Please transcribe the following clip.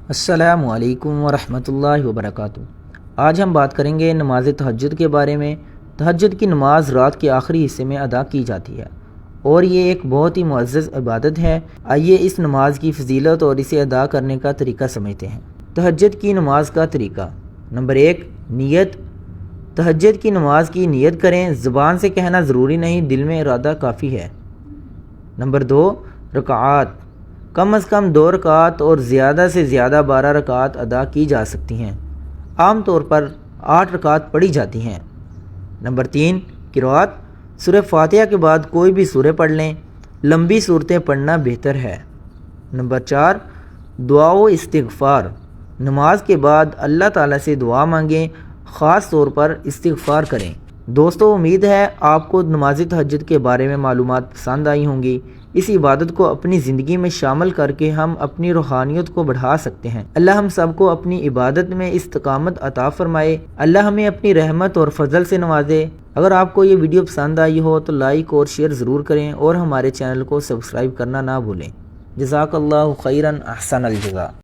السلام علیکم ورحمۃ اللہ وبرکاتہ۔ آج ہم بات کریں گے نماز تہجد کے بارے میں۔ تہجد کی نماز رات کے آخری حصے میں ادا کی جاتی ہے اور یہ ایک بہت ہی معزز عبادت ہے۔ آئیے اس نماز کی فضیلت اور اسے ادا کرنے کا طریقہ سمجھتے ہیں۔ تہجد کی نماز کا طریقہ۔ نمبر 1، نیت۔ تہجد کی نماز کی نیت کریں، زبان سے کہنا ضروری نہیں، دل میں ارادہ کافی ہے۔ نمبر 2، رکعات۔ کم از کم 2 رکعات اور زیادہ سے زیادہ 12 رکعات ادا کی جا سکتی ہیں۔ عام طور پر 8 رکعات پڑھی جاتی ہیں۔ نمبر 3، قرأت۔ سورہ فاتحہ کے بعد کوئی بھی سورہ پڑھ لیں، لمبی صورتیں پڑھنا بہتر ہے۔ نمبر 4، دعا و استغفار۔ نماز کے بعد اللہ تعالیٰ سے دعا مانگیں، خاص طور پر استغفار کریں۔ دوستو، امید ہے آپ کو نماز تہجد کے بارے میں معلومات پسند آئی ہوں گی۔ اس عبادت کو اپنی زندگی میں شامل کر کے ہم اپنی روحانیت کو بڑھا سکتے ہیں۔ اللہ ہم سب کو اپنی عبادت میں استقامت عطا فرمائے۔ اللہ ہمیں اپنی رحمت اور فضل سے نوازے۔ اگر آپ کو یہ ویڈیو پسند آئی ہو تو لائک اور شیئر ضرور کریں اور ہمارے چینل کو سبسکرائب کرنا نہ بھولیں۔ جزاک اللہ خیرا، احسن الجزا۔